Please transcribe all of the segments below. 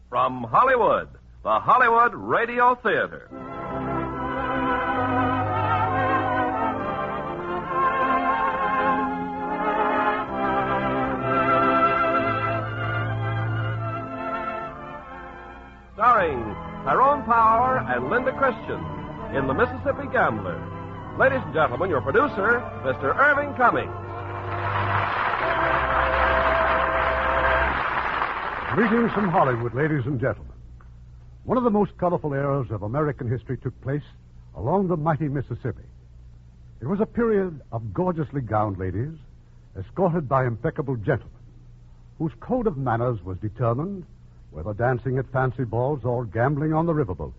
From Hollywood, the Hollywood Radio Theater. Starring Tyrone Power and Linda Christian in The Mississippi Gambler. Ladies and gentlemen, your producer, Mr. Irving Cummings. Greetings from Hollywood, ladies and gentlemen. One of the most colorful eras of American history took place along the mighty Mississippi. It was a period of gorgeously gowned ladies, escorted by impeccable gentlemen, whose code of manners was determined whether dancing at fancy balls or gambling on the riverboats.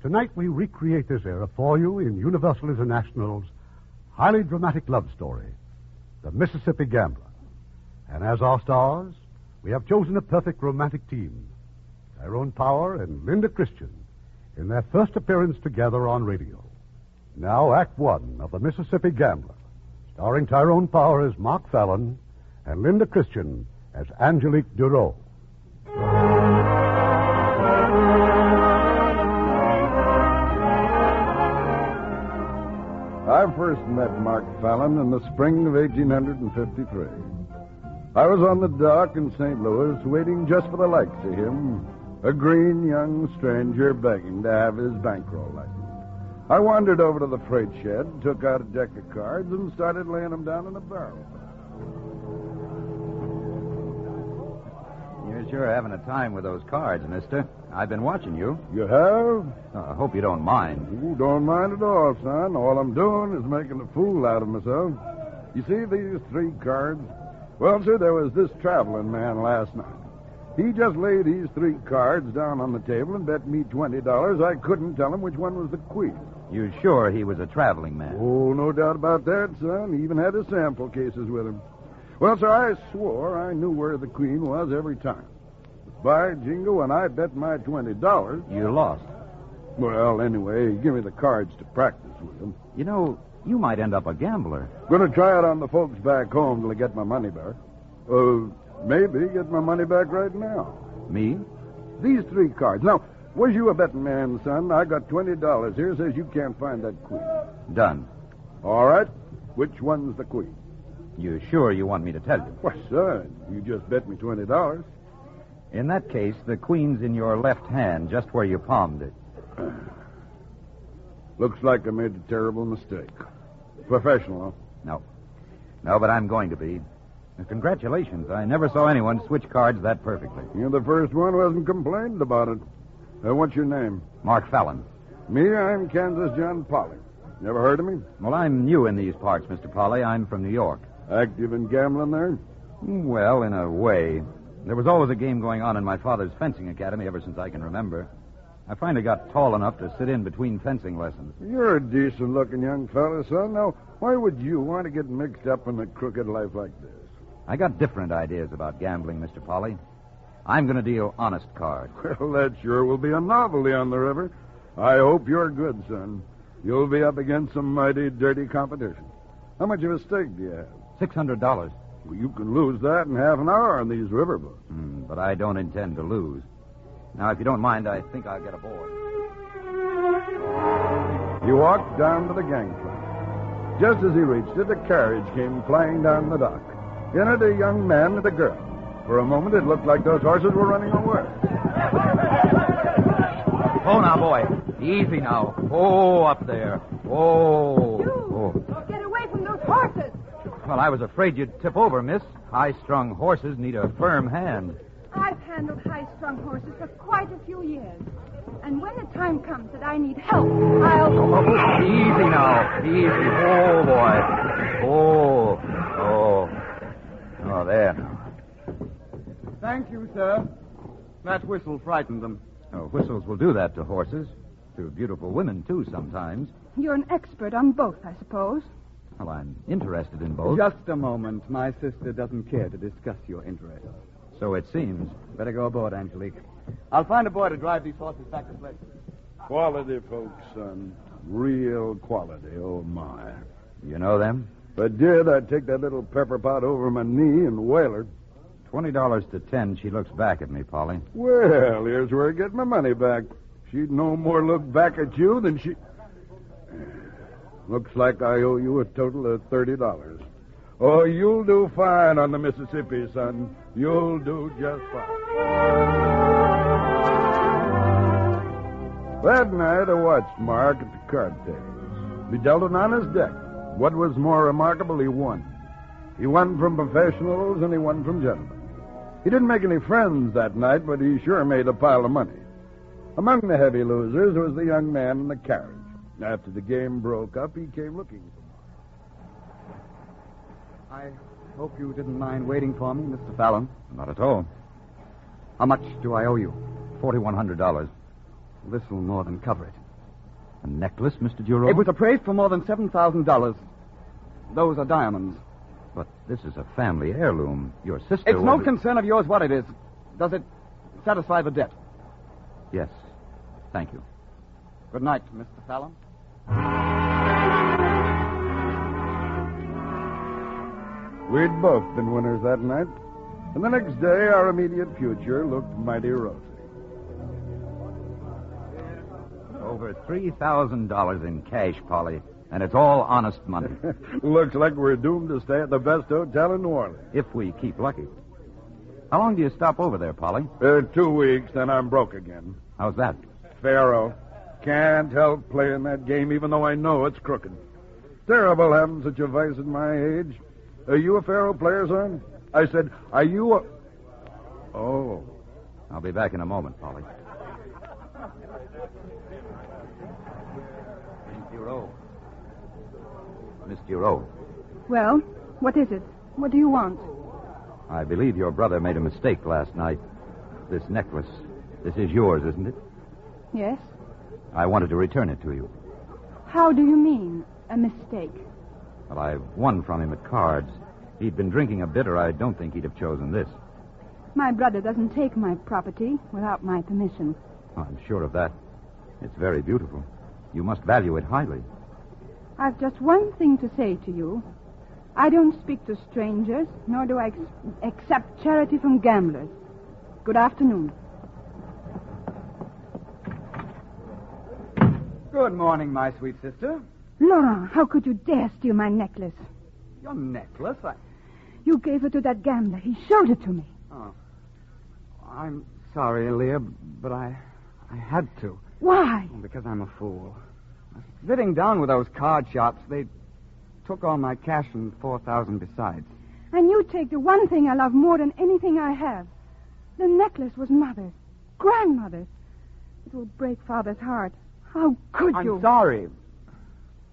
Tonight we recreate this era for you in Universal International's highly dramatic love story, The Mississippi Gambler. And as our stars, we have chosen a perfect romantic team, Tyrone Power and Linda Christian, in their first appearance together on radio. Now, Act One of The Mississippi Gambler, starring Tyrone Power as Mark Fallon and Linda Christian as Angelique Duro. I first met Mark Fallon in the spring of 1853. I was on the dock in St. Louis waiting just for the likes of him, a green young stranger begging to have his bankroll lightened. I wandered over to the freight shed, took out a deck of cards, and started laying them down in a barrel. You're sure having a time with those cards, mister. I've been watching you. You have? I hope you don't mind. Ooh, don't mind at all, son. All I'm doing is making a fool out of myself. You see these three cards? Well, sir, there was this traveling man last night. He just laid these three cards down on the table and bet me $20 I couldn't tell him which one was the queen. You sure he was a traveling man? Oh, no doubt about that, son. He even had his sample cases with him. Well, sir, I swore I knew where the queen was every time. But by jingo, when I bet my $20... You lost. Well, anyway, give me the cards to practice with them. You know, you might end up a gambler. Going to try it on the folks back home till I get my money back. Maybe get my money back right now. Me? These three cards. Now, was you a betting man, son? I got $20 here. Says you can't find that queen. Done. All right. Which one's the queen? You sure you want me to tell you? Why, son, you just bet me $20. In that case, the queen's in your left hand, just where you palmed it. Looks like I made a terrible mistake. Professional, huh? No, but I'm going to be. Congratulations. I never saw anyone switch cards that perfectly. You're the first one who hasn't complained about it. What's your name? Mark Fallon. Me, I'm Kansas John Polly. Never heard of me? Well, I'm new in these parts, Mr. Polly. I'm from New York. Active in gambling there? Well, in a way. There was always a game going on in my father's fencing academy ever since I can remember. I finally got tall enough to sit in between fencing lessons. You're a decent-looking young fella, son. Now, why would you want to get mixed up in a crooked life like this? I got different ideas about gambling, Mr. Polly. I'm going to deal honest cards. Well, that sure will be a novelty on the river. I hope you're good, son. You'll be up against some mighty dirty competition. How much of a stake do you have? $600. Well, you can lose that in half an hour on these riverboats. But I don't intend to lose. Now, if you don't mind, I think I'll get aboard. He walked down to the gangplank. Just as he reached it, a carriage came flying down the dock. In it, a young man and a girl. For a moment, it looked like those horses were running away. Oh, now, boy. Easy now. Oh, up there. Oh. Get away from those horses. Well, I was afraid you'd tip over, miss. High-strung horses need a firm hand. I've handled high-strung horses for quite a few years. And when the time comes that I need help, I'll... Oh, easy now. Easy. Oh, boy. Oh, there now. Thank you, sir. That whistle frightened them. Oh, whistles will do that to horses. To beautiful women, too, sometimes. You're an expert on both, I suppose. Well, I'm interested in both. Just a moment. My sister doesn't care to discuss your interests. So it seems. Better go aboard, Angelique. I'll find a boy to drive these horses back to Fletcher. Quality folks, son. Real quality. Oh, my. You know them? If I did, I'd take that little pepper pot over my knee and whale her. $20 to 10, she looks back at me, Polly. Well, here's where I get my money back. She'd no more look back at you than she... Looks like I owe you a total of $30. Oh, you'll do fine on the Mississippi, son. You'll do just fine. That night, I watched Mark at the card tables. He dealt an honest deck. What was more remarkable, he won. He won from professionals and he won from gentlemen. He didn't make any friends that night, but he sure made a pile of money. Among the heavy losers was the young man in the carriage. After the game broke up, he came looking for me. I hope you didn't mind waiting for me, Mr. Fallon. Not at all. How much do I owe you? $4,100. This will more than cover it. A necklace, Mr. Duro? It was appraised for more than $7,000. Those are diamonds. But this is a family heirloom. Your sister It's no was... concern of yours what it is. Does it satisfy the debt? Yes. Thank you. Good night, Mr. Fallon. We'd both been winners that night, and the next day our immediate future looked mighty rosy. Over $3,000 in cash, Polly, and it's all honest money. Looks like we're doomed to stay at the best hotel in New Orleans. If we keep lucky. How long do you stop over there, Polly? 2 weeks, then I'm broke again. How's that? Faro. Can't help playing that game, even though I know it's crooked. Terrible having such a vice at my age. Are you a Faro player, son? I said, are you a... Oh. I'll be back in a moment, Polly. Miss Duro. Well, what is it? What do you want? I believe your brother made a mistake last night. This necklace, this is yours, isn't it? Yes. I wanted to return it to you. How do you mean, a mistake? Well, I won from him at cards. He'd been drinking a bit, or I don't think he'd have chosen this. My brother doesn't take my property without my permission. I'm sure of that. It's very beautiful. You must value it highly. I've just one thing to say to you. I don't speak to strangers, nor do I accept charity from gamblers. Good afternoon. Good morning, my sweet sister. Laurent, how could you dare steal my necklace? Your necklace? You gave it to that gambler. He showed it to me. Oh. I'm sorry, Leah, but I had to. Why? Because I'm a fool. Sitting down with those card shops, they took all my cash and $4,000 besides. And you take the one thing I love more than anything I have. The necklace was Mother's, grandmother's. It will break Father's heart. How could you? I'm sorry.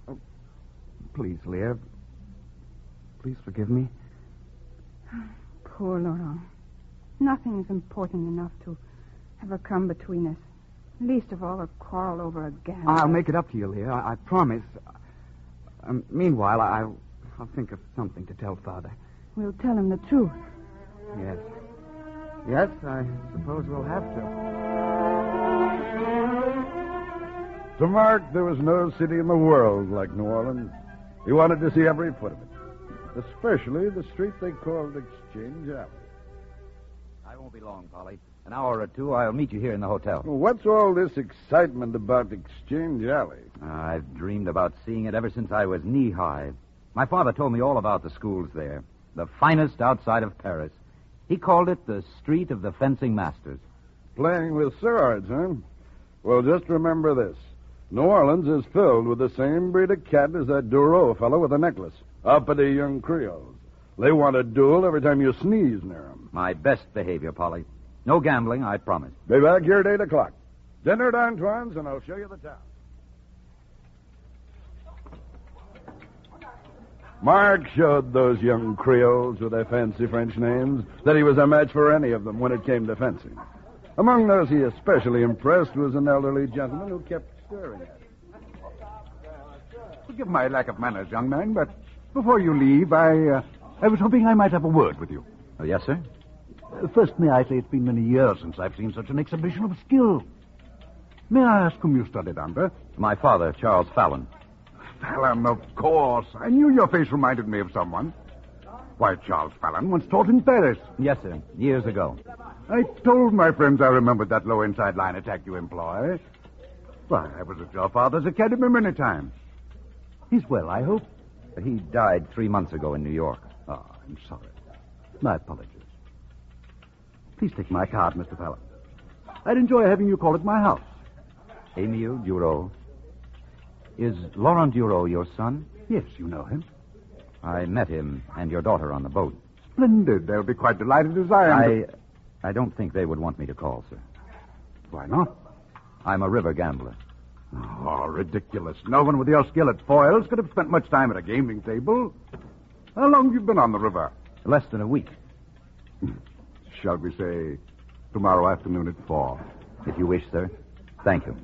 Oh, please, Leah. Please forgive me. Poor Laurent. Nothing is important enough to ever come between us. Least of all, a quarrel over a gambler. I'll make it up to you, Leah. I promise. Meanwhile, I'll think of something to tell Father. We'll tell him the truth. Yes. Yes, I suppose we'll have to. To Mark, there was no city in the world like New Orleans. He wanted to see every foot of it, especially the street they called Exchange Alley. I won't be long, Polly. An hour or two, I'll meet you here in the hotel. What's all this excitement about Exchange Alley? I've dreamed about seeing it ever since I was knee-high. My father told me all about the schools there, the finest outside of Paris. He called it the Street of the Fencing Masters. Playing with swords, huh? Well, just remember this. New Orleans is filled with the same breed of cat as that Duro fellow with the necklace. Uppity young Creoles. They want a duel every time you sneeze near them. My best behavior, Polly. No gambling, I promise. Be back here at 8 o'clock. Dinner at Antoine's, and I'll show you the town. Mark showed those young Creoles with their fancy French names that he was a match for any of them when it came to fencing. Among those he especially impressed was an elderly gentleman who kept staring at him. Forgive my lack of manners, young man, but before you leave, I was hoping I might have a word with you. Oh, yes, sir? First, may I say it's been many years since I've seen such an exhibition of skill. May I ask whom you studied under? My father, Charles Fallon. Fallon, of course. I knew your face reminded me of someone. Why, Charles Fallon once taught in Paris. Yes, sir. Years ago. I told my friends I remembered that low inside line attack you employ. Why, I was at your father's academy many times. He's well, I hope. He died 3 months ago in New York. Oh, I'm sorry. My apologies. Please take my card, Mr. Fallon. I'd enjoy having you call at my house. Emile Duro. Is Laurent Duro your son? Yes, you know him. I met him and your daughter on the boat. Splendid. They'll be quite delighted as I am. I don't think they would want me to call, sir. Why not? I'm a river gambler. Oh, ridiculous. No one with your skill at foils could have spent much time at a gaming table. How long have you been on the river? Less than a week. Shall we say tomorrow afternoon at 4? If you wish, sir. Thank you.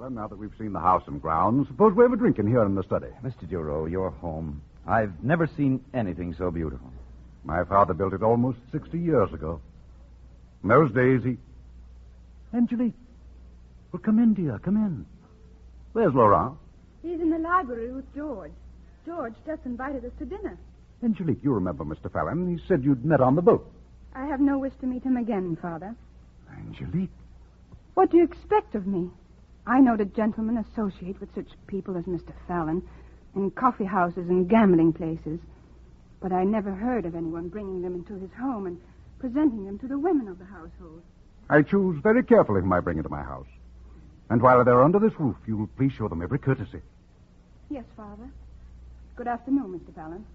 Now that we've seen the house and grounds, suppose we have a drink in here in the study. Mr. Duro, your home. I've never seen anything so beautiful. My father built it almost 60 years ago. In those days, he... Angelique. Well, come in, dear. Come in. Where's Laurent? He's in the library with George. George just invited us to dinner. Angelique, you remember Mr. Fallon. He said you'd met on the boat. I have no wish to meet him again, Father. Angelique? What do you expect of me? I know that gentlemen associate with such people as Mr. Fallon in coffee houses and gambling places. But I never heard of anyone bringing them into his home and presenting them to the women of the household. I choose very carefully whom I bring into my house. And while they're under this roof, you'll please show them every courtesy. Yes, Father. Good afternoon, Mr. Fallon.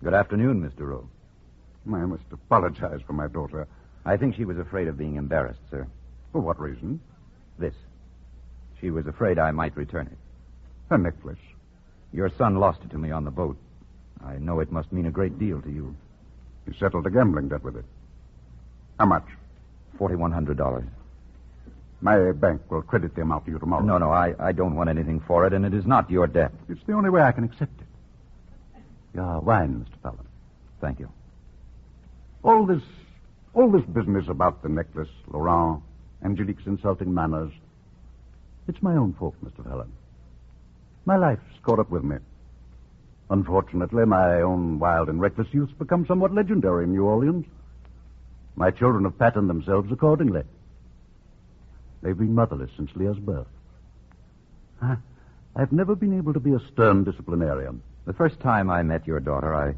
Good afternoon, Mr. Rowe. I must apologize for my daughter. I think she was afraid of being embarrassed, sir. For what reason? This. She was afraid I might return it. A necklace. Your son lost it to me on the boat. I know it must mean a great deal to you. You settled a gambling debt with it. How much? $4,100. My bank will credit the amount to you tomorrow. No, I don't want anything for it, and it is not your debt. It's the only way I can accept it. Your wine, Mr. Fallon. Thank you. All this business about the necklace, Laurent, Angelique's insulting manners, it's my own fault, Mr. Fallon. My life's caught up with me. Unfortunately, my own wild and reckless youth's become somewhat legendary in New Orleans. My children have patterned themselves accordingly. They've been motherless since Leah's birth. I've never been able to be a stern disciplinarian. The first time I met your daughter,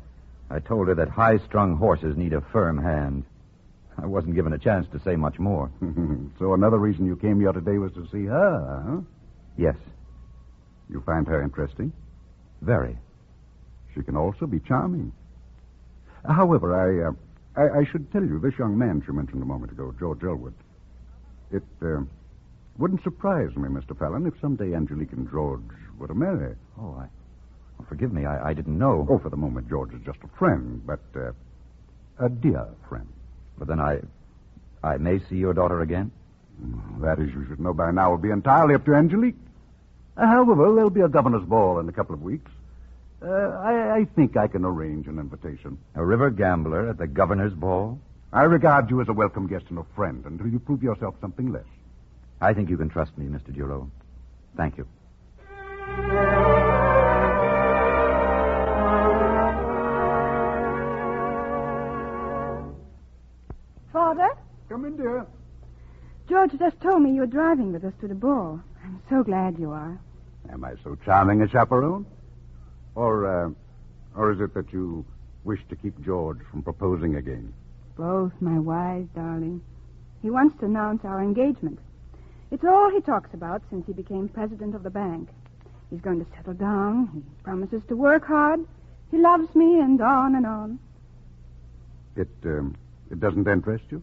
I told her that high-strung horses need a firm hand. I wasn't given a chance to say much more. So another reason you came here today was to see her, huh? Yes. You find her interesting? Very. She can also be charming. However, I should tell you, this young man she mentioned a moment ago, George Elwood, it wouldn't surprise me, Mr. Fallon, if someday Angelique and George were to marry. Oh, forgive me, I didn't know. Oh, for the moment, George is just a friend, but a dear friend. But then I may see your daughter again? That, as you should know by now, will be entirely up to Angelique. However, there'll be a governor's ball in a couple of weeks. I think I can arrange an invitation. A river gambler at the governor's ball? I regard you as a welcome guest and a friend until you prove yourself something less. I think you can trust me, Mr. Duro. Thank you. Father? Come in, dear. George just told me you were driving with us to the ball. I'm so glad you are. Am I so charming a chaperone? Or is it that you wish to keep George from proposing again? Both, my wise darling. He wants to announce our engagement. It's all he talks about since he became president of the bank. He's going to settle down. He promises to work hard. He loves me, and on and on. It doesn't interest you?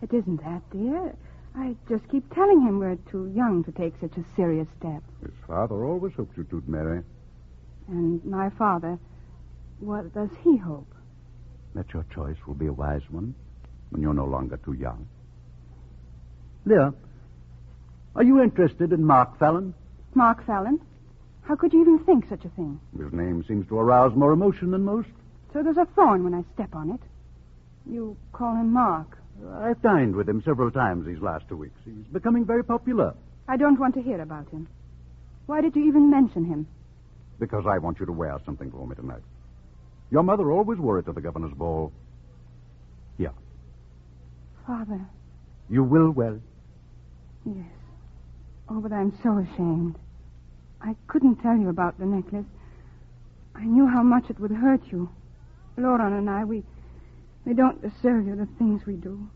It isn't that, dear. I just keep telling him we're too young to take such a serious step. His father always hoped you two'd marry. And my father, what does he hope? That your choice will be a wise one when you're no longer too young. Leah, are you interested in Mark Fallon? Mark Fallon? How could you even think such a thing? His name seems to arouse more emotion than most. So there's a thorn when I step on it. You call him Mark. I've dined with him several times these last 2 weeks. He's becoming very popular. I don't want to hear about him. Why did you even mention him? Because I want you to wear something for me tonight. Your mother always wore it to the governor's ball. Here. Father. You will wear it? Yes. Oh, but I'm so ashamed. I couldn't tell you about the necklace. I knew how much it would hurt you. Laura and I, we don't deserve you, the things we do.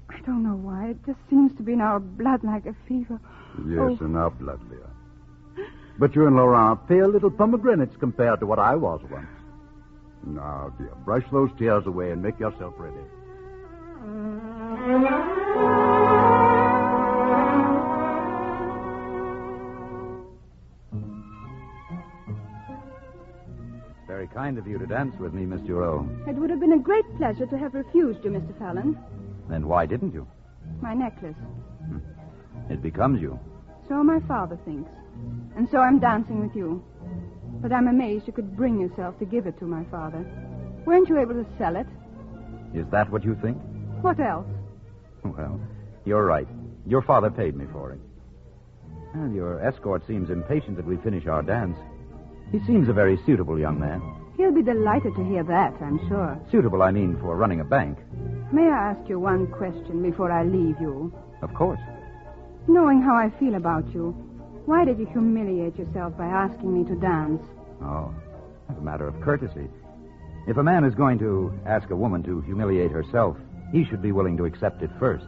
I don't know why. It just seems to be in our blood like a fever. Yes, in our blood, Leah. But you and Laurent are pale little pomegranates compared to what I was once. Now, dear, brush those tears away and make yourself ready. Very kind of you to dance with me, Miss Giroux. It would have been a great pleasure to have refused you, Mr. Fallon. Then why didn't you? My necklace. It becomes you. So my father thinks. And so I'm dancing with you. But I'm amazed you could bring yourself to give it to my father. Weren't you able to sell it? Is that what you think? What else? Well, you're right. Your father paid me for it. Well, your escort seems impatient that we finish our dance. He seems a very suitable young man. He'll be delighted to hear that, I'm sure. Suitable, I mean, for running a bank. May I ask you one question before I leave you? Of course. Knowing how I feel about you, why did you humiliate yourself by asking me to dance? Oh, as a matter of courtesy. If a man is going to ask a woman to humiliate herself, he should be willing to accept it first.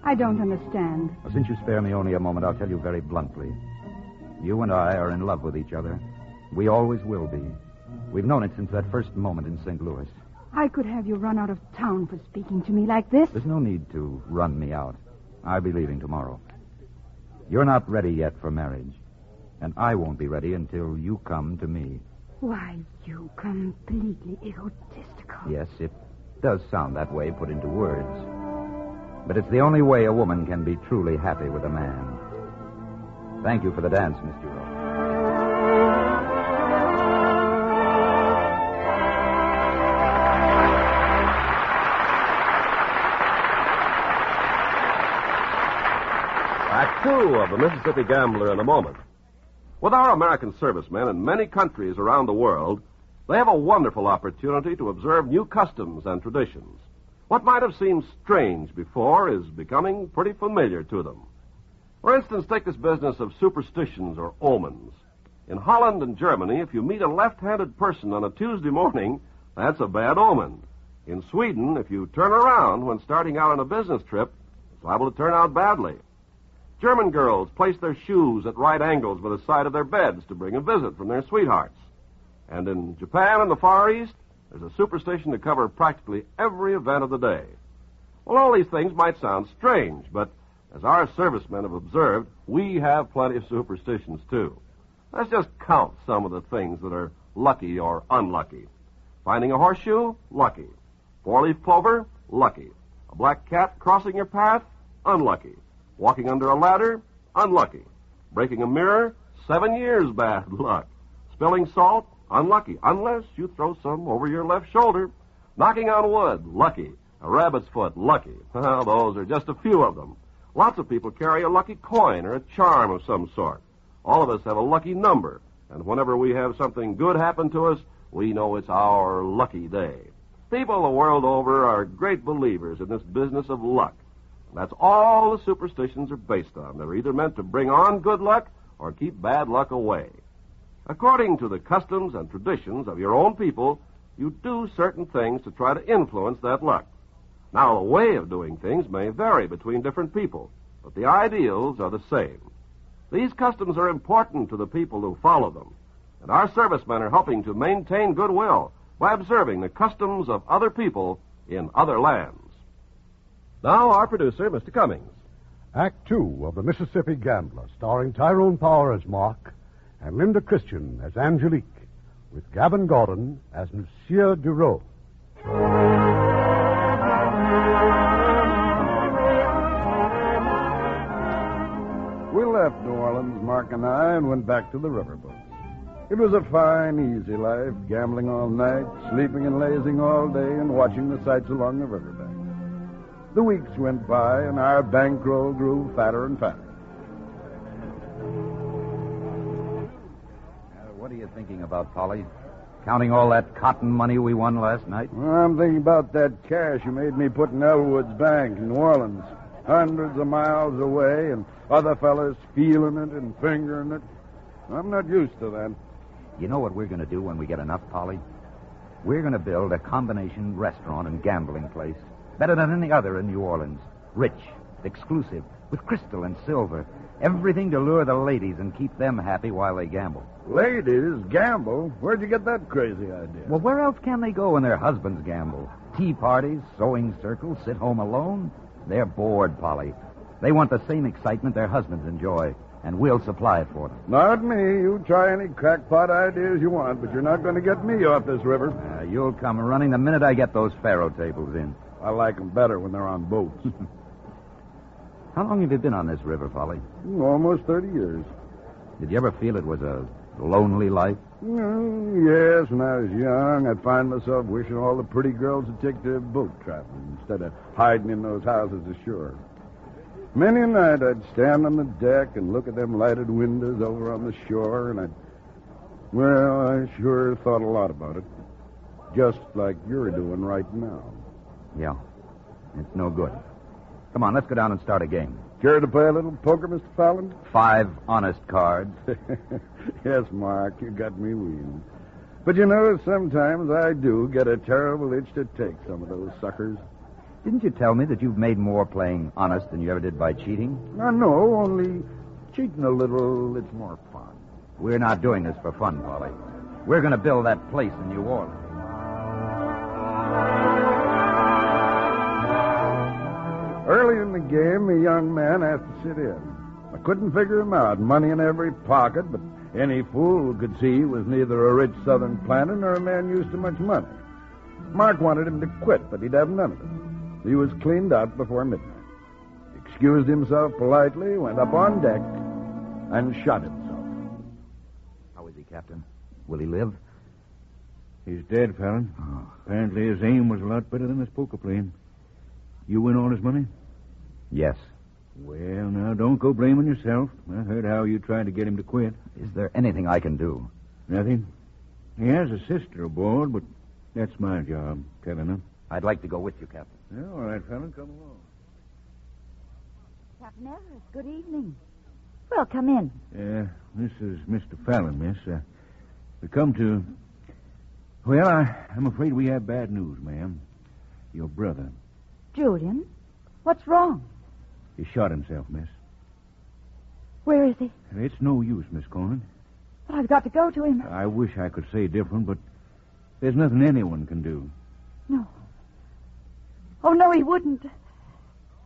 I don't understand. Well, since you spare me only a moment, I'll tell you very bluntly. You and I are in love with each other. We always will be. We've known it since that first moment in St. Louis. I could have you run out of town for speaking to me like this. There's no need to run me out. I'll be leaving tomorrow. You're not ready yet for marriage. And I won't be ready until you come to me. Why, you completely egotistical. Yes, it does sound that way put into words. But it's the only way a woman can be truly happy with a man. Thank you for the dance, Miss Giroux. Act 2 of the Mississippi Gambler in a moment. With our American servicemen in many countries around the world, they have a wonderful opportunity to observe new customs and traditions. What might have seemed strange before is becoming pretty familiar to them. For instance, take this business of superstitions or omens. In Holland and Germany, if you meet a left-handed person on a Tuesday morning, that's a bad omen. In Sweden, if you turn around when starting out on a business trip, it's liable to turn out badly. German girls place their shoes at right angles by the side of their beds to bring a visit from their sweethearts. And in Japan and the Far East, there's a superstition to cover practically every event of the day. Well, all these things might sound strange, but as our servicemen have observed, we have plenty of superstitions, too. Let's just count some of the things that are lucky or unlucky. Finding a horseshoe? Lucky. Four-leaf clover? Lucky. A black cat crossing your path? Unlucky. Walking under a ladder? Unlucky. Breaking a mirror? 7 years bad luck. Spilling salt? Unlucky, unless you throw some over your left shoulder. Knocking on wood? Lucky. A rabbit's foot? Lucky. Well, those are just a few of them. Lots of people carry a lucky coin or a charm of some sort. All of us have a lucky number, and whenever we have something good happen to us, we know it's our lucky day. People the world over are great believers in this business of luck. That's all the superstitions are based on. They're either meant to bring on good luck or keep bad luck away. According to the customs and traditions of your own people, you do certain things to try to influence that luck. Now, the way of doing things may vary between different people, but the ideals are the same. These customs are important to the people who follow them, and our servicemen are helping to maintain goodwill by observing the customs of other people in other lands. Now, our producer, Mr. Cummings. Act 2 of the Mississippi Gambler, starring Tyrone Power as Mark and Linda Christian as Angelique, with Gavin Gordon as Monsieur Dureau. We left New Orleans, Mark and I, and went back to the riverboats. It was a fine, easy life, gambling all night, sleeping and lazing all day, and watching the sights along the riverbank. The weeks went by, and our bankroll grew fatter and fatter. thinking about, Polly? Counting all that cotton money we won last night? Well, I'm thinking about that cash you made me put in Elwood's bank in New Orleans. Hundreds of miles away, and other fellas feeling it and fingering it. I'm not used to that. You know what we're going to do when we get enough, Polly? We're going to build a combination restaurant and gambling place. Better than any other in New Orleans. Rich, exclusive, with crystal and silver. Everything to lure the ladies and keep them happy while they gamble. Ladies gamble? Where'd you get that crazy idea? Well, where else can they go when their husbands gamble? Tea parties, sewing circles, sit home alone? They're bored, Polly. They want the same excitement their husbands enjoy, and we'll supply it for them. Not me. You try any crackpot ideas you want, but you're not going to get me off this river. You'll come running the minute I get those faro tables in. I like them better when they're on boats. How long have you been on this river, Polly? Almost 30 years. Did you ever feel it was a lonely life? Yes, when I was young, I'd find myself wishing all the pretty girls would take their boat traveling instead of hiding in those houses ashore. Many a night I'd stand on the deck and look at them lighted windows over on the shore, and I sure thought a lot about it. Just like you're doing right now. Yeah. It's no good. Come on, let's go down and start a game. Care to play a little poker, Mr. Fallon? 5 honest cards. Yes, Mark, you got me weaned. But you know, sometimes I do get a terrible itch to take some of those suckers. Didn't you tell me that you've made more playing honest than you ever did by cheating? No, only cheating a little, it's more fun. We're not doing this for fun, Polly. We're going to build that place in New Orleans. Early in the game, a young man asked to sit in. I couldn't figure him out. Money in every pocket, but any fool could see he was neither a rich southern planter nor a man used to much money. Mark wanted him to quit, but he'd have none of it. He was cleaned out before midnight. Excused himself politely, went up on deck, and shot himself. How is he, Captain? Will he live? He's dead, Fallon. Apparently his aim was a lot better than his poker playing. You win all his money? Yes. Well, now, don't go blaming yourself. I heard how you tried to get him to quit. Is there anything I can do? Nothing. He has a sister aboard, but that's my job, telling him. I'd like to go with you, Captain. Yeah, all right, Fallon, come along. Captain Everett, good evening. Well, come in. This is Mr. Fallon, miss. We come to... Well, I'm afraid we have bad news, ma'am. Your brother. Julian, what's wrong? He shot himself, miss. Where is he? It's no use, Miss Conan. But I've got to go to him. I wish I could say different, but there's nothing anyone can do. No. Oh, no, he wouldn't.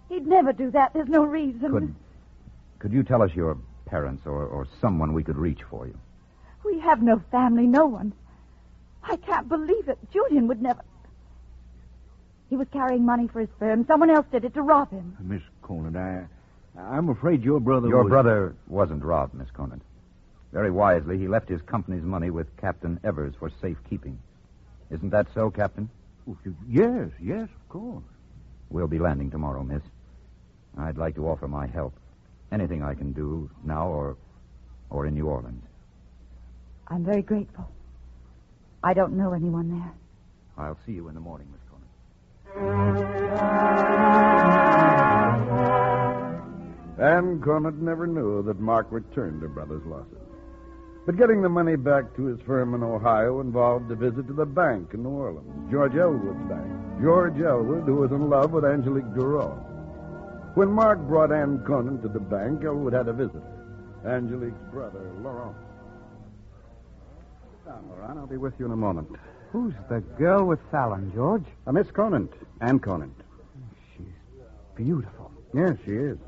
He'd never do that. There's no reason. Could you tell us your parents or someone we could reach for you? We have no family, no one. I can't believe it. Julian would never... He was carrying money for his firm. Someone else did it to rob him. Miss Conant, I'm afraid your brother Your brother wasn't robbed, Miss Conant. Very wisely, he left his company's money with Captain Evers for safekeeping. Isn't that so, Captain? Yes, of course. We'll be landing tomorrow, miss. I'd like to offer my help. Anything I can do now or in New Orleans. I'm very grateful. I don't know anyone there. I'll see you in the morning, Miss Conant. And Conant never knew that Mark returned her brother's losses. But getting the money back to his firm in Ohio involved a visit to the bank in New Orleans, George Elwood's bank. George Elwood, who was in love with Angelique Dureau. When Mark brought Anne Conant to the bank, Elwood had a visitor, Angelique's brother, Laurent. Sit down, Laurent. I'll be with you in a moment. Who's the girl with Fallon, George? Miss Conant. Anne Conant. She's beautiful. Yes, she is.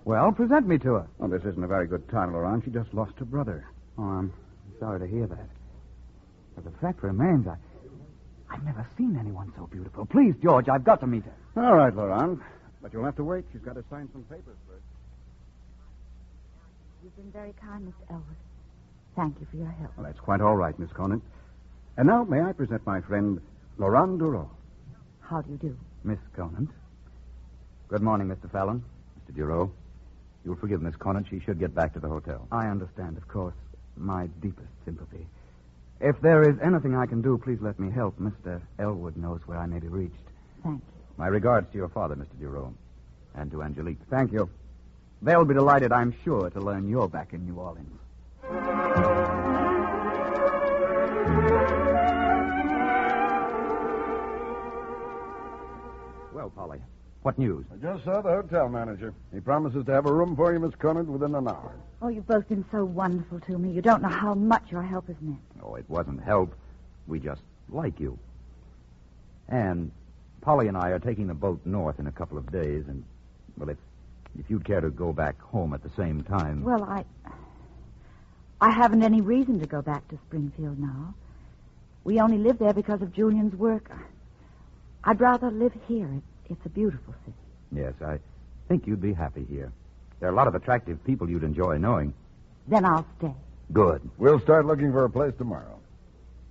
Well, present me to her. Oh, this isn't a very good time, Laurent. She just lost her brother. Oh, I'm sorry to hear that. But the fact remains, I've never seen anyone so beautiful. Please, George, I've got to meet her. All right, Laurent. But you'll have to wait. She's got to sign some papers first. You've been very kind, Mr. Elwood. Thank you for your help. Well, that's quite all right, Miss Conant. And now, may I present my friend, Laurent Dureau. How do you do? Miss Conant. Good morning, Mr. Fallon. Mr. Dureau. You'll forgive Miss Conant. She should get back to the hotel. I understand, of course. my deepest sympathy. If there is anything I can do, please let me help. Mr. Elwood knows where I may be reached. Thank you. My regards to your father, Mr. Tyrone, and to Angelique. Thank you. They'll be delighted, I'm sure, to learn you're back in New Orleans. Well, Polly, what news? I just saw the hotel manager. He promises to have a room for you, Miss Conant, within an hour. Oh, you've both been so wonderful to me. You don't know how much your help has meant. Oh, it wasn't help. We just like you. And Polly and I are taking the boat north in a couple of days, and, well, if you'd care to go back home at the same time... Well, I haven't any reason to go back to Springfield now. We only live there because of Julian's work. I'd rather live here. It's a beautiful city. Yes, I think you'd be happy here. There are a lot of attractive people you'd enjoy knowing. Then I'll stay. Good. We'll start looking for a place tomorrow.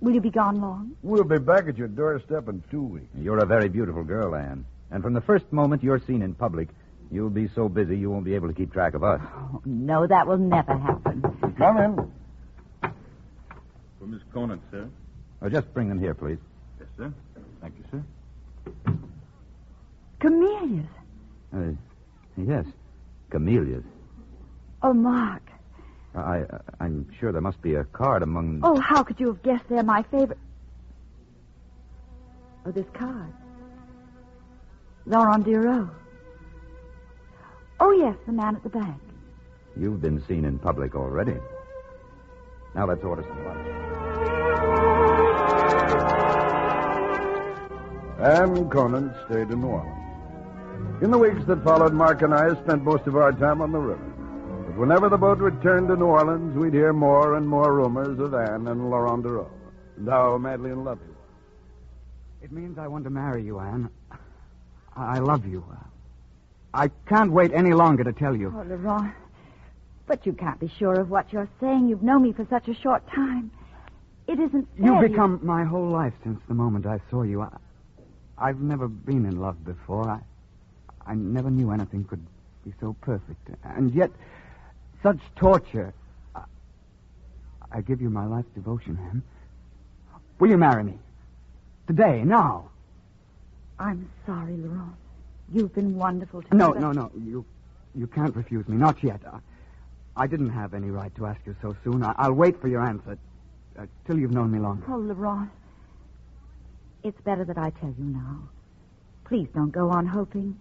Will you be gone long? We'll be back at your doorstep in 2 weeks. You're a very beautiful girl, Anne. And from the first moment you're seen in public, you'll be so busy you won't be able to keep track of us. Oh, no, that will never happen. Come in. For Miss Conant, sir. Oh, just bring them here, please. Yes, sir. Thank you, sir. Camellias. Yes, camellias. Oh, Mark. I'm sure there must be a card among... Oh, how could you have guessed they're my favorite? Oh, this card. Laurent Duro. Oh, yes, the man at the bank. You've been seen in public already. Now let's order some lunch. Anne Conant stayed in New Orleans. In the weeks that followed, Mark and I spent most of our time on the river. But whenever the boat returned to New Orleans, we'd hear more and more rumors of Anne and Laurent Duro, and how madly in love he was. It means I want to marry you, Anne. I love you. I can't wait any longer to tell you. Oh, Laurent. But you can't be sure of what you're saying. You've known me for such a short time. It isn't fair. You've become my whole life since the moment I saw you. I've never been in love before. I never knew anything could be so perfect. And yet, such torture. I give you my life's devotion, Anne. Will you marry me? Today, now. I'm sorry, Laurent. You've been wonderful to me. No. You can't refuse me. Not yet. I didn't have any right to ask you so soon. I'll wait for your answer till you've known me longer. Oh, Laurent. It's better that I tell you now. Please don't go on hoping.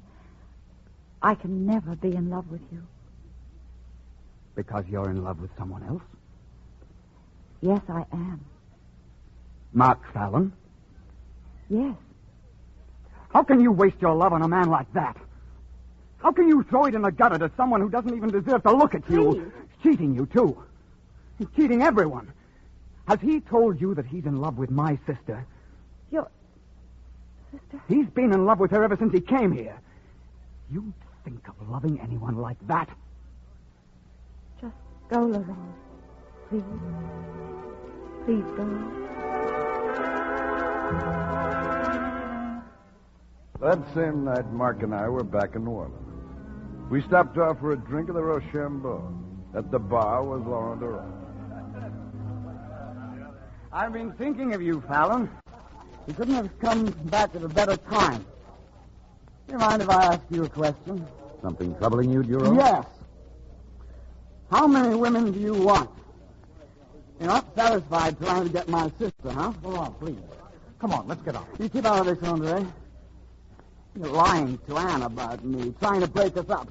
I can never be in love with you. Because you're in love with someone else? Yes, I am. Mark Fallon? Yes. How can you waste your love on a man like that? How can you throw it in the gutter to someone who doesn't even deserve to look at you? Please. He's cheating you, too. He's cheating everyone. Has he told you that he's in love with my sister? Your sister? He's been in love with her ever since he came here. You think of loving anyone like that? Just go, Laurent. Please. Please go. That same night, Mark and I were back in New Orleans. We stopped off for a drink of the Rochambeau. At the bar was Laurent Duro. I've been thinking of you, Fallon. You couldn't have come back at a better time. Do you mind if I ask you a question? Something troubling you, Duro? Yes. How many women do you want? You're not satisfied trying to get my sister, huh? Hold on, please. Come on, let's get on. You keep out of this, Andre. You're lying to Anne about me, trying to break us up.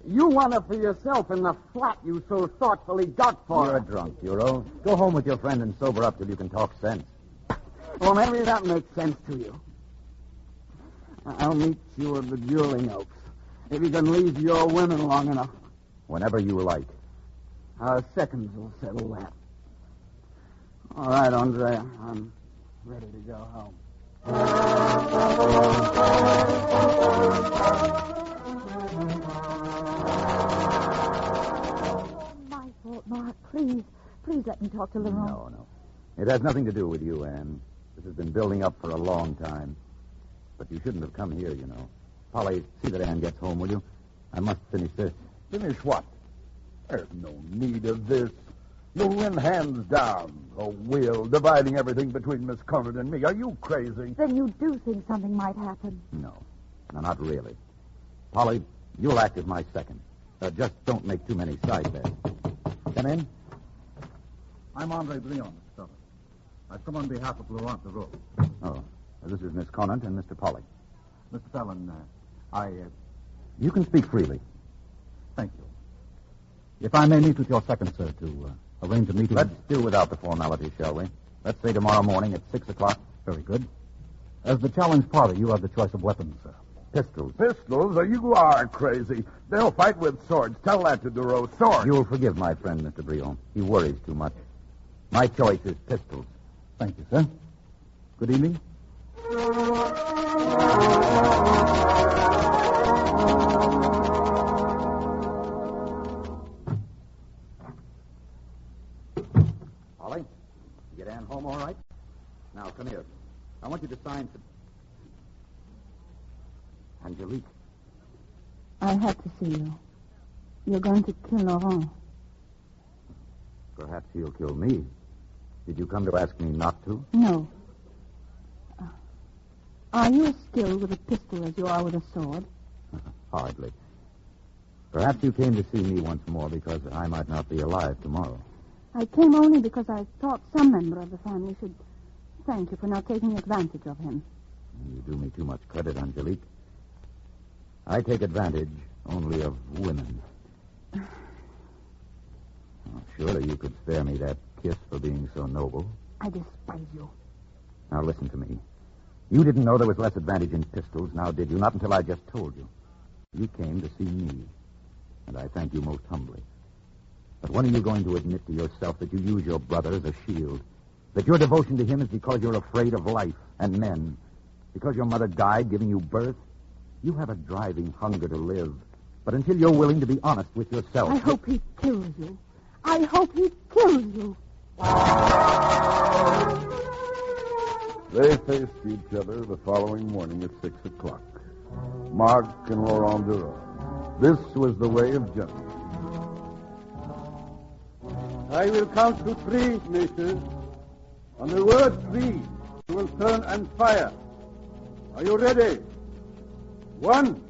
You want her for yourself in the flat you so thoughtfully got for her. You're a drunk, Duro. Go home with your friend and sober up till you can talk sense. Well, maybe that makes sense to you. I'll meet you at the Dueling Oaks, if you can leave your women long enough. Whenever you like. Our seconds will settle that. All right, Andre. I'm ready to go home. My fault, Mark. Please let me talk to Laurent. No. It has nothing to do with you, Anne. This has been building up for a long time. But you shouldn't have come here, you know. Polly, see that Anne gets home, will you? I must finish this. Finish what? There's no need of this. You'll win hands down. A will dividing everything between Miss Conant and me. Are you crazy? Then you do think something might happen? No, not really. Polly, you'll act as my second. Just don't make too many side bets. Come in. I'm Andre Brion, Mr. Fellow. I've come on behalf of Laurent the Road. Oh, this is Miss Conant and Mr. Polly. Mr. Fallon, You can speak freely. Thank you. If I may meet with your second, sir, to arrange a meeting... Let's do without the formalities, shall we? Let's say tomorrow morning at 6 o'clock. Very good. As the challenge party, you have the choice of weapons, sir. Pistols. Pistols? You are crazy. They'll fight with swords. Tell that to Dureau. Swords. You'll forgive my friend, Mr. Brion. He worries too much. My choice is pistols. Thank you, sir. Good evening. Polly, you get Ann home all right? Now, come here. I want you to sign some... Angelique. I had to see you. You're going to kill Laurent. Perhaps he'll kill me. Did you come to ask me not to? No. Are you as skilled with a pistol as you are with a sword? Hardly. Perhaps you came to see me once more because I might not be alive tomorrow. I came only because I thought some member of the family should thank you for not taking advantage of him. You do me too much credit, Angelique. I take advantage only of women. Surely you could spare me that kiss for being so noble. I despise you. Now listen to me. You didn't know there was less advantage in pistols, now did you? Not until I just told you. You came to see me, and I thank you most humbly. But when are you going to admit to yourself that you use your brother as a shield? That your devotion to him is because you're afraid of life and men? Because your mother died giving you birth? You have a driving hunger to live. But until you're willing to be honest with yourself... I hope he kills you. I hope he kills you. They faced each other the following morning at 6 o'clock. Mark and Laurent Dureau. This was the way of gentlemen. I will count to 3, messieurs. On the word 3, you will turn and fire. Are you ready? 1,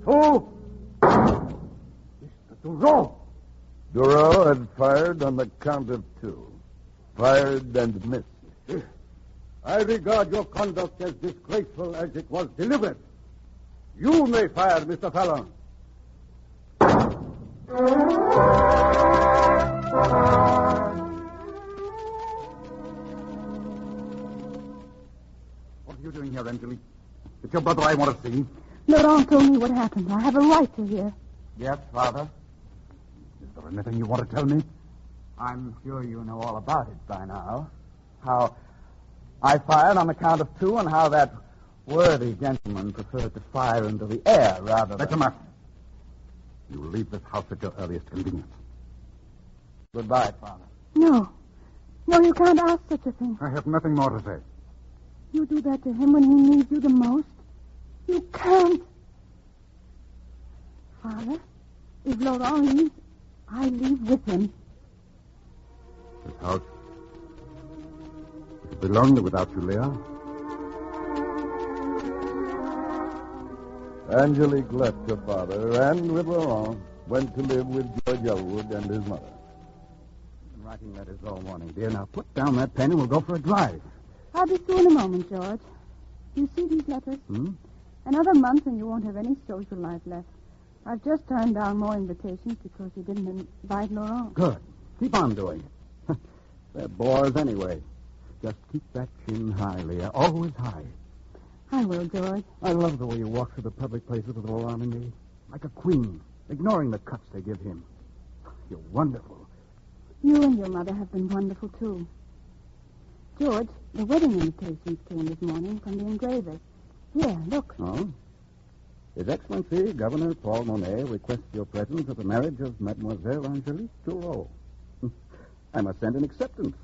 2... Mr. Dureau! Dureau had fired on the count of 2. Fired and missed. I regard your conduct as disgraceful as it was deliberate. You may fire, Mr. Fallon. What are you doing here, Angelique? It's your brother I want to see. Laurent told me what happened. I have a right to hear. Yes, Father. Is there anything you want to tell me? I'm sure you know all about it by now. How I fired on the count of 2 and how that worthy gentleman preferred to fire into the air rather than... Bettemer, you will leave this house at your earliest convenience. Goodbye, Father. No. No, you can't ask such a thing. I have nothing more to say. You do that to him when he needs you the most. You can't. Father, if Laurent leaves, I leave with him. This house will be lonely without you, Leah. Angelique left her father and, with Laurent, went to live with George Elwood and his mother. I've been writing letters all morning, dear. Now put down that pen and we'll go for a drive. I'll be through in a moment, George. You see these letters? Another month and you won't have any social life left. I've just turned down more invitations because you didn't invite Laurent. Good. Keep on doing it. They're bores anyway. Just keep that chin high, Leah. Always high. I will, George. I love the way you walk through the public places with Laurent and me. Like a queen, ignoring the cuts they give him. You're wonderful. You and your mother have been wonderful, too. George, the wedding invitations came this morning from the engravers. Here, look. Oh? His Excellency, Governor Paul Monet, requests your presence at the marriage of Mademoiselle Angelique Dureau. I must send an acceptance.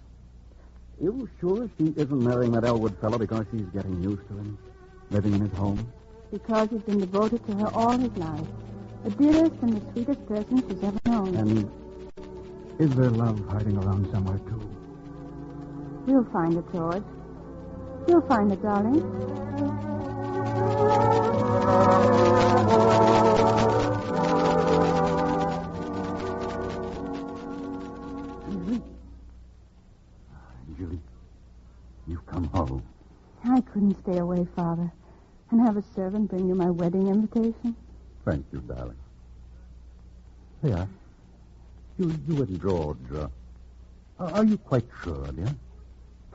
You sure she isn't marrying that Elwood fellow because she's getting used to him, living in his home? Because he's been devoted to her all his life. The dearest and the sweetest person she's ever known. And Is there love hiding around somewhere, too? You'll find it, George. You'll find it, darling. Angelique, you've come home. I couldn't stay away, Father, and have a servant bring you my wedding invitation. Thank you, darling. Here. You and George, are you quite sure, dear?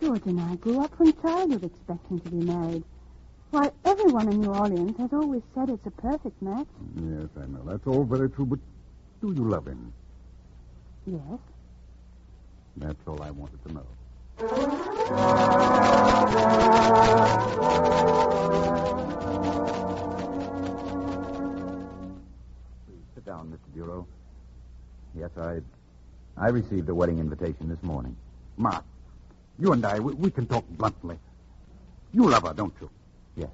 George and I grew up from childhood expecting to be married. Why, everyone in New Orleans has always said it's a perfect match. Yes, I know. That's all very true, but do you love him? Yes. That's all I wanted to know. Please sit down, Mr. Bureau. Yes, I received a wedding invitation this morning. Mark, you and I, we can talk bluntly. You love her, don't you? Yes.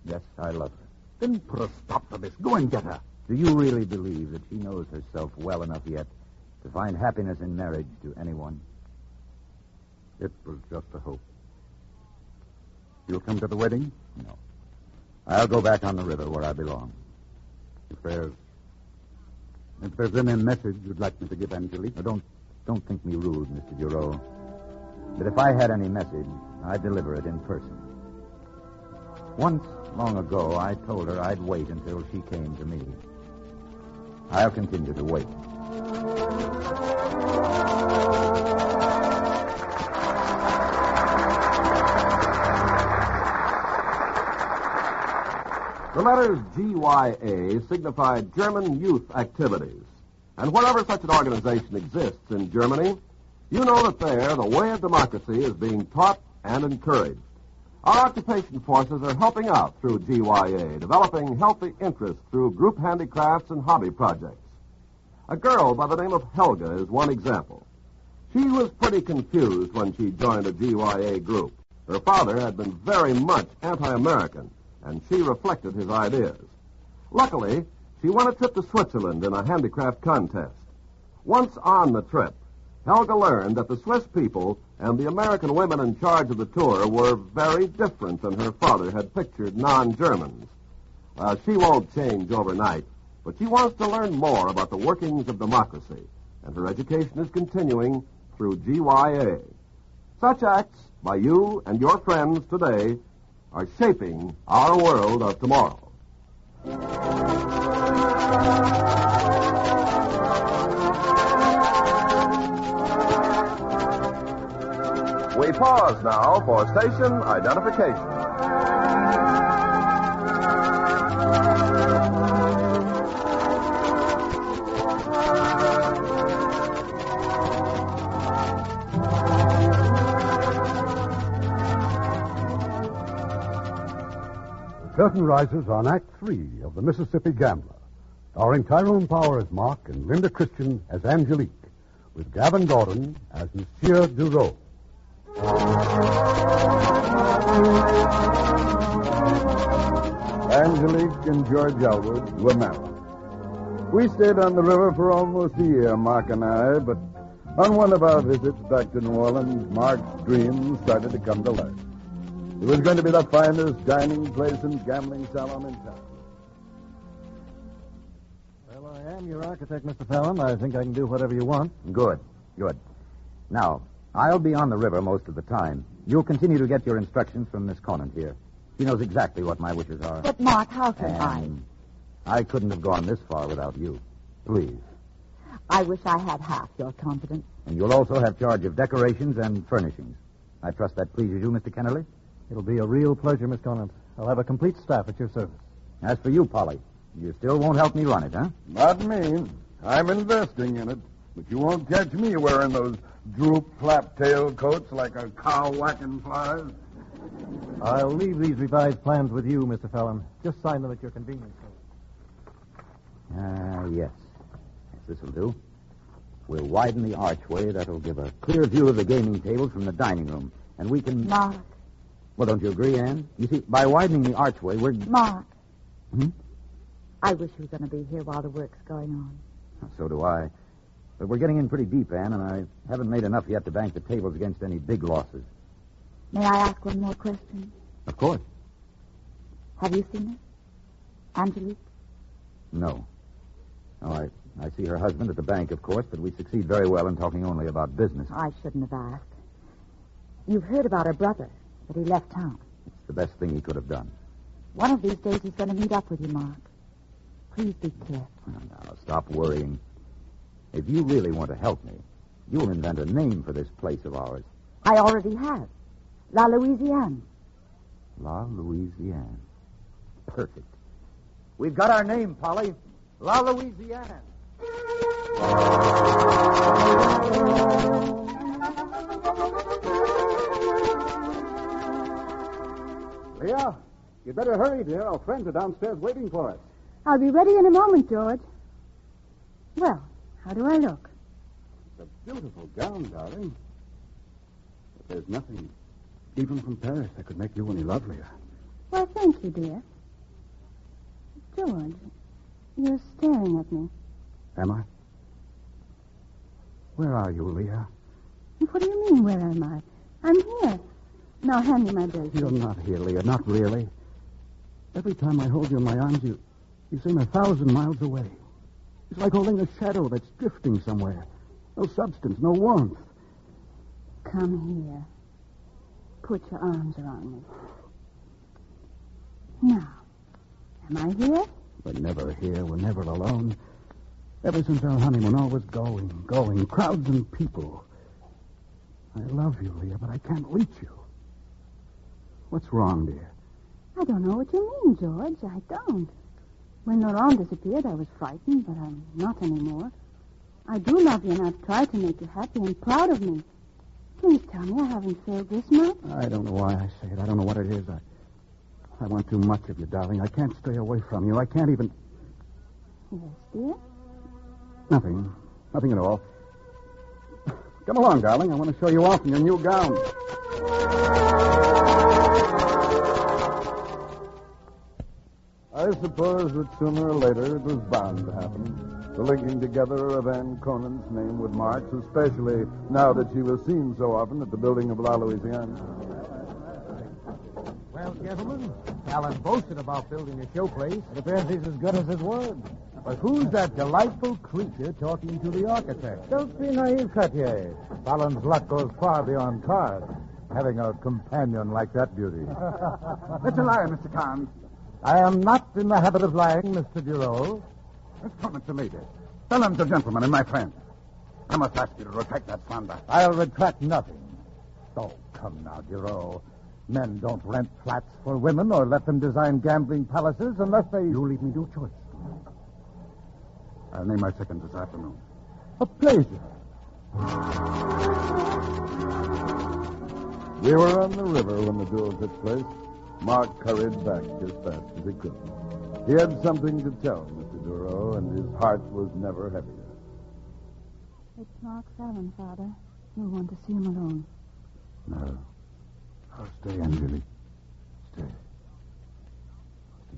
Yes, I love her. Then put a stop to this. Go and get her. Do you really believe that she knows herself well enough yet to find happiness in marriage to anyone? It was just a hope. You'll come to the wedding? No. I'll go back on the river where I belong. If there's any message you'd like me to give Angelique. Don't think me rude, Mr. Bureau. But if I had any message, I'd deliver it in person. Once, long ago, I told her I'd wait until she came to me. I'll continue to wait. The letters GYA signified German Youth Activities. And wherever such an organization exists in Germany, you know that there the way of democracy is being taught and encouraged. Our occupation forces are helping out through GYA, developing healthy interest through group handicrafts and hobby projects. A girl by the name of Helga is one example. She was pretty confused when she joined a GYA group. Her father had been very much anti-American, and she reflected his ideas. Luckily, she won a trip to Switzerland in a handicraft contest. Once on the trip, Helga learned that the Swiss people and the American women in charge of the tour were very different than her father had pictured non-Germans. She won't change overnight, but she wants to learn more about the workings of democracy, and her education is continuing through GYA. Such acts by you and your friends today are shaping our world of tomorrow. We pause now for station identification. The curtain rises on Act 3 of The Mississippi Gambler, starring Tyrone Power as Mark and Linda Christian as Angelique, with Gavin Gordon as Monsieur Dureau. Angelique and George Elwood were married. We stayed on the river for almost a year, Mark and I, but on one of our visits back to New Orleans, Mark's dreams started to come to life. It was going to be the finest dining place and gambling salon in town. Well, I am your architect, Mr. Fallon. I think I can do whatever you want. Good. Now, I'll be on the river most of the time. You'll continue to get your instructions from Miss Conant here. She knows exactly what my wishes are. But, Mark, how can I couldn't have gone this far without you. Please. I wish I had half your confidence. And you'll also have charge of decorations and furnishings. I trust that pleases you, Mr. Kennerly? It'll be a real pleasure, Miss Conant. I'll have a complete staff at your service. As for you, Polly, you still won't help me run it, huh? Not me. I'm investing in it. But you won't catch me wearing those droop flap-tail coats like a cow whacking flies. I'll leave these revised plans with you, Mr. Fallon. Just sign them at your convenience. Yes. This will do. We'll widen the archway. That'll give a clear view of the gaming tables from the dining room. And we can... Mark. Well, don't you agree, Anne? You see, by widening the archway, we're... Mark. Hmm? I wish you were going to be here while the work's going on. So do I. But we're getting in pretty deep, Anne, and I haven't made enough yet to bank the tables against any big losses. May I ask one more question? Of course. Have you seen her? Angelique? No. No, I see her husband at the bank, of course, but we succeed very well in talking only about business. I shouldn't have asked. You've heard about her brother, but he left town. It's the best thing he could have done. One of these days he's going to meet up with you, Mark. Please be careful. Now, stop worrying. If you really want to help me, you'll invent a name for this place of ours. I already have. La Louisiane. La Louisiane. Perfect. We've got our name, Polly. La Louisiane. Leah, you better hurry, dear. Our friends are downstairs waiting for us. I'll be ready in a moment, George. Well, how do I look? It's a beautiful gown, darling. But there's nothing, even from Paris, that could make you any lovelier. Well, thank you, dear. George, you're staring at me. Am I? Where are you, Leah? What do you mean, where am I? I'm here. Now hand me my bracelet. You're not here, Leah, not really. Every time I hold you in my arms, you seem 1,000 miles away. It's like holding a shadow that's drifting somewhere. No substance, no warmth. Come here. Put your arms around me. Now, am I here? We're never here. We're never alone. Ever since our honeymoon, always going. Crowds and people. I love you, Leah, but I can't reach you. What's wrong, dear? I don't know what you mean, George. I don't. When Laurent disappeared, I was frightened, but I'm not anymore. I do love you, and I've tried to make you happy and proud of me. Please tell me I haven't failed this much. I don't know why I say it. I don't know what it is. I want too much of you, darling. I can't stay away from you. I can't even... Yes, dear? Nothing at all. Come along, darling. I want to show you off in your new gown. I suppose that sooner or later it was bound to happen. The linking together of Anne Conan's name with Mark's, especially now that she was seen so often at the building of La Louisiane. Well, gentlemen, Alan boasted about building a showplace. It appears he's as good as his word. But who's that delightful creature talking to the architect? Don't be naive, Cartier. Fallon's luck goes far beyond cards, having a companion like that beauty. It's a lie, Mr. Kahn. I am not in the habit of lying, Mr. Bureau. Let's come to lady. Felon's a gentleman and my friend. I must ask you to retract that slander. I'll retract nothing. Oh, come now, Bureau. Men don't rent flats for women or let them design gambling palaces unless they... You leave me no choice. I'll name my second this afternoon. A pleasure. We were on the river when the duel took place. Mark hurried back as fast as he could. He had something to tell Mr. Duro, and his heart was never heavier. It's Mark Fallon, Father. You'll want to see him alone. No. I'll stay, Angelique. Stay.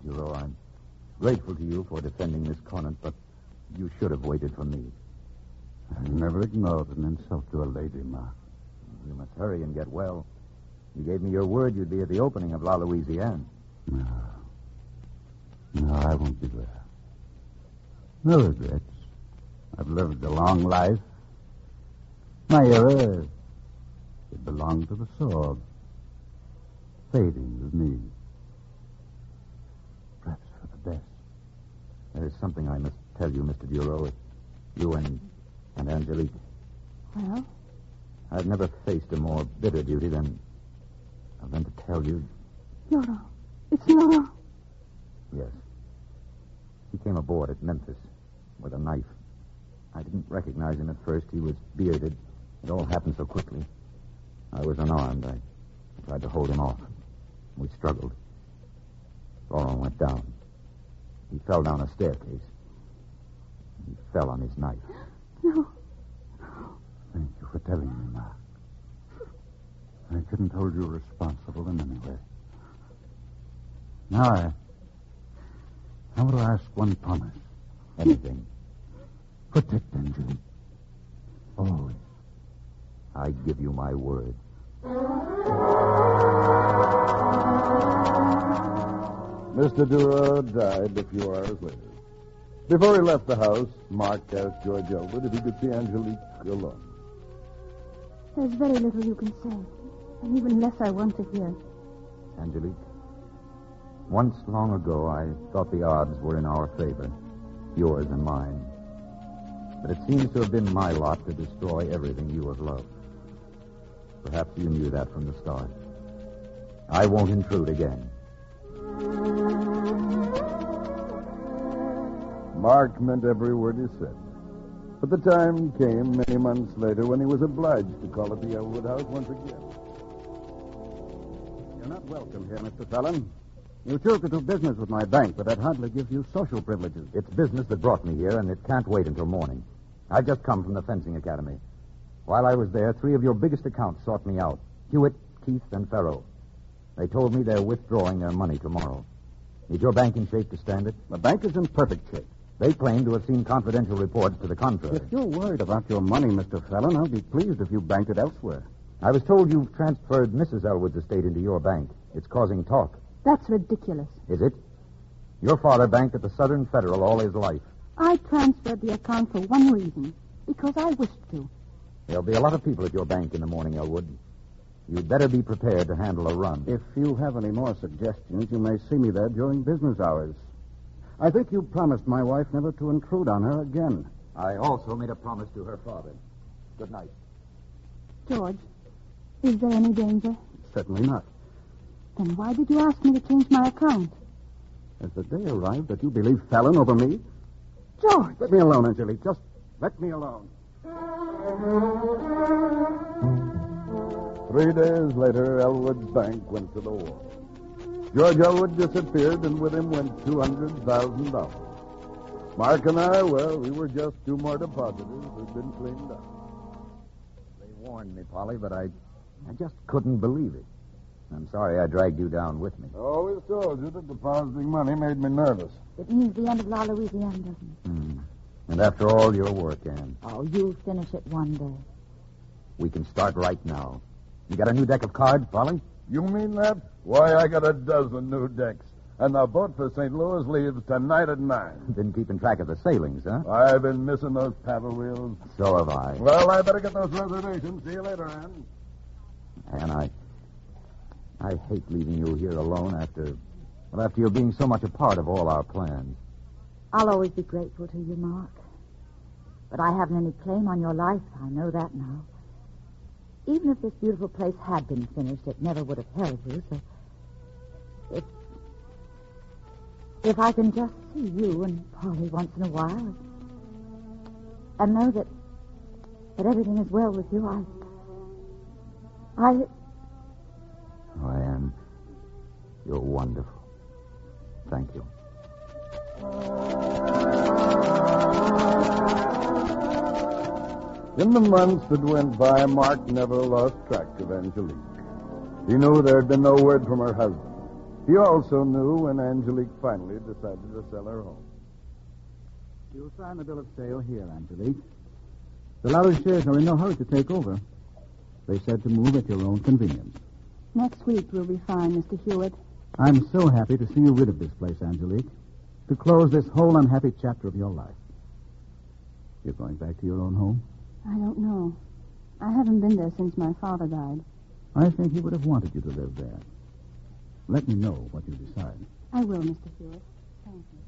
Mr. Duro, I'm grateful to you for defending Miss Conant, but you should have waited for me. I never ignored an insult to a lady, Mark. You must hurry and get well. You gave me your word you'd be at the opening of La Louisiane. No. No, I won't be there. No regrets. I've lived a long life. My era, it belonged to the sword. Fading with me. Perhaps for the best. There's something I must tell you, Mr. Bureau. You and Angelique. Well? I've never faced a more bitter duty than to tell you. Laurent. It's Laurent. Yes. He came aboard at Memphis with a knife. I didn't recognize him at first. He was bearded. It all happened so quickly. I was unarmed. I tried to hold him off. We struggled. Laurent went down. He fell down a staircase. He fell on his knife. No. Thank you for telling me, Mark. I couldn't hold you responsible in any way. Now I want to ask one promise. Anything. Protect Angelique. Always. I give you my word. Mr. Dura died a few hours later. Before he left the house, Mark asked George Elwood if he could see Angelique alone. There's very little you can say, and even less I want to hear. Angelique, once long ago I thought the odds were in our favor, yours and mine. But it seems to have been my lot to destroy everything you have loved. Perhaps you knew that from the start. I won't intrude again. Mark meant every word he said. But the time came many months later when he was obliged to call at the Elwood house once again. You're not welcome here, Mr. Fallon. You chose to do business with my bank, but that hardly gives you social privileges. It's business that brought me here, and it can't wait until morning. I've just come from the fencing academy. While I was there, 3 of your biggest accounts sought me out. Hewitt, Keith, and Farrow. They told me they're withdrawing their money tomorrow. Is your bank in shape to stand it? The bank is in perfect shape. They claim to have seen confidential reports to the contrary. If you're worried about your money, Mr. Fallon, I'll be pleased if you banked it elsewhere. I was told you've transferred Mrs. Elwood's estate into your bank. It's causing talk. That's ridiculous. Is it? Your father banked at the Southern Federal all his life. I transferred the account for one reason, because I wished to. There'll be a lot of people at your bank in the morning, Elwood. You'd better be prepared to handle a run. If you have any more suggestions, you may see me there during business hours. I think you promised my wife never to intrude on her again. I also made a promise to her father. Good night. George, is there any danger? Certainly not. Then why did you ask me to change my account? Has the day arrived that you believe Fallon over me? George! Let me alone, Angelique. Just let me alone. 3 days later, Elwood's bank went to the wall. George Elwood disappeared, and with him went $200,000. Mark and I, well, we were just 2 more depositors who'd been cleaned up. They warned me, Polly, but I just couldn't believe it. I'm sorry I dragged you down with me. I always told you that depositing money made me nervous. It means the end of La Louisiana, doesn't it? And after all your work, Anne. Oh, you'll finish it one day. We can start right now. You got a new deck of cards, Polly? You mean that? Why, I got a dozen new decks. And the boat for St. Louis leaves tonight at 9. Been keeping track of the sailings, huh? I've been missing those paddle wheels. So have I. Well, I better get those reservations. See you later, Ann. And I hate leaving you here alone after you being so much a part of all our plans. I'll always be grateful to you, Mark. But I haven't any claim on your life. I know that now. Even if this beautiful place had been finished, it never would have held you, so... If I can just see you and Polly once in a while and know that everything is well with you, Oh, Anne, you're wonderful. Thank you. In the months that went by, Mark never lost track of Angelique. He knew there had been no word from her husband. He also knew when Angelique finally decided to sell her home. You'll sign the bill of sale here, Angelique. The Lowry shares are in no hurry to take over. They said to move at your own convenience. Next week will be fine, Mr. Hewitt. I'm so happy to see you rid of this place, Angelique. To close this whole unhappy chapter of your life. You're going back to your own home? I don't know. I haven't been there since my father died. I think he would have wanted you to live there. Let me know what you decide. I will, Mr. Hewitt. Thank you.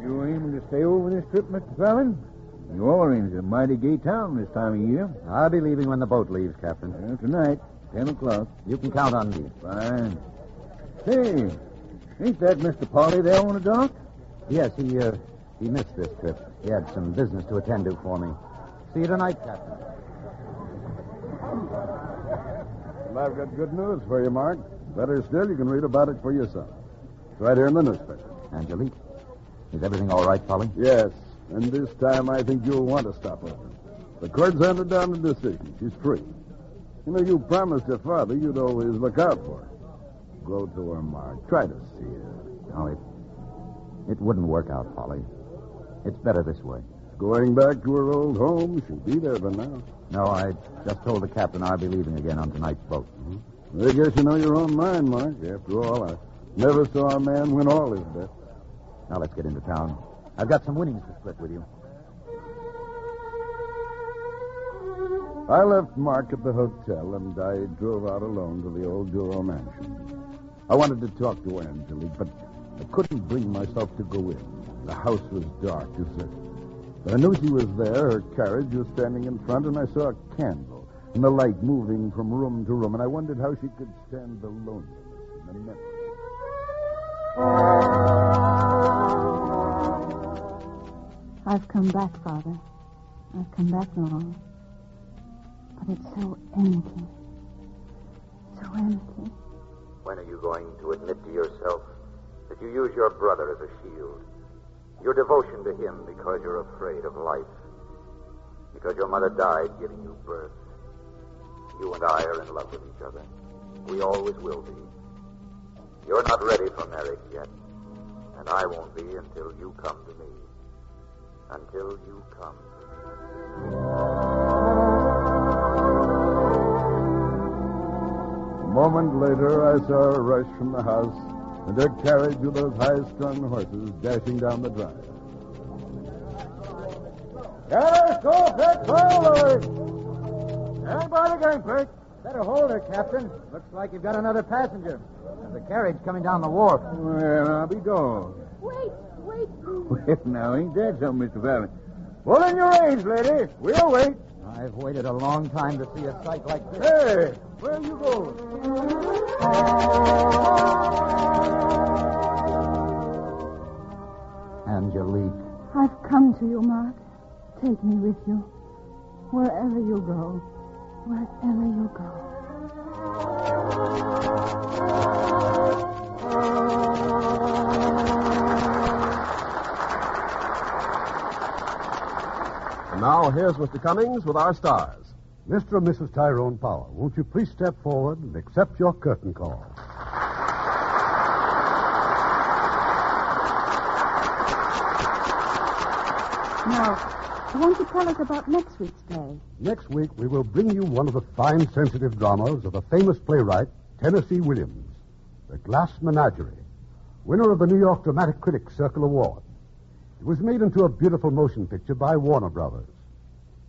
You aiming to stay over this trip, Mr. Fallon? New Orleans is a mighty gay town this time of year. I'll be leaving when the boat leaves, Captain. Well, tonight, 10 o'clock. You can count on me. Fine. Hey, ain't that Mr. Polly there on the dock? Yes, he missed this trip. He had some business to attend to for me. See you tonight, Captain. Well, I've got good news for you, Mark. Better still, you can read about it for yourself. It's right here in the newspaper. Angelique, is everything all right, Polly? Yes, and this time I think you'll want to stop over. The court's handed down the decision. She's free. You know, you promised your father you'd always look out for her. Go to her, Mark. Try to see her. Oh, It wouldn't work out, Polly. It's better this way. Going back to her old home. She'll be there by now. No, I just told the captain I'll be leaving again on tonight's boat. Mm-hmm. I guess you know your own mind, Mark. After all, I never saw a man win all his bets. Now let's get into town. I've got some winnings to split with you. I left Mark at the hotel, and I drove out alone to the old Zorro mansion. I wanted to talk to Angelique, but I couldn't bring myself to go in. The house was dark, deserted. But I knew she was there. Her carriage was standing in front, and I saw a candle and the light moving from room to room, and I wondered how she could stand the loneliness and the memory. I've come back, Father. I've come back, Laurent. But it's so empty. So empty. When are you going to admit to yourself that you use your brother as a shield? Your devotion to him because you're afraid of life. Because your mother died giving you birth. You and I are in love with each other. We always will be. You're not ready for marriage yet. And I won't be until you come to me. Until you come to me. A moment later, I saw her rush from the house and her carriage with those high-strung horses dashing down the drive. Get her, go, Pick, forward! Everybody gangplank. Better hold her, Captain. Looks like you've got another passenger. There's a carriage coming down the wharf. Well, I'll be gone. Wait. Well, now, ain't that something, Mr. Fallon? Pull in your reins, lady. We'll wait. I've waited a long time to see a sight like this. Hey, where are you going? Angelique. I've come to you, Mark. Take me with you. Wherever you go. Wherever you go. And now, here's Mr. Cummings with our stars. Mr. and Mrs. Tyrone Power, won't you please step forward and accept your curtain call? Now, won't you tell us about next week's play? Next week, we will bring you one of the fine, sensitive dramas of the famous playwright, Tennessee Williams, The Glass Menagerie, winner of the New York Dramatic Critics Circle Award. It was made into a beautiful motion picture by Warner Brothers.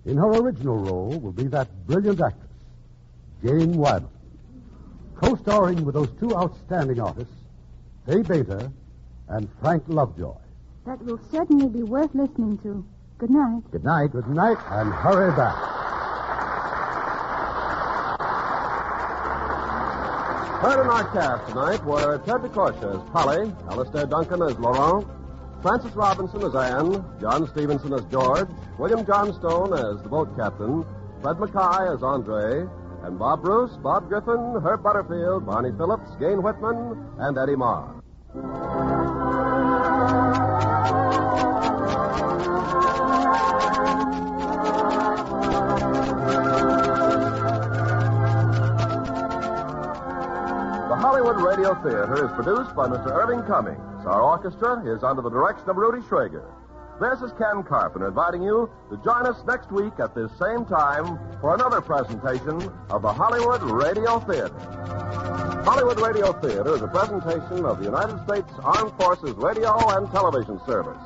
In her original role will be that brilliant actress, Jane Wyman, co-starring with those two outstanding artists, Fay Bader and Frank Lovejoy. That will certainly be worth listening to. Good night. Good night. Good night, and hurry back. Heard in our cast tonight were Ted DeCorsia as Polly, Alistair Duncan as Laurent, Francis Robinson as Anne, John Stevenson as George, William Johnstone as the boat captain, Fred Mackay as Andre, and Bob Bruce, Bob Griffin, Herb Butterfield, Barney Phillips, Gain Whitman, and Eddie Marr. The Hollywood Radio Theater is produced by Mr. Irving Cummings. Our orchestra is under the direction of Rudy Schrager. This is Ken Carpenter inviting you to join us next week at this same time for another presentation of the Hollywood Radio Theater. Hollywood Radio Theater is a presentation of the United States Armed Forces Radio and Television Service.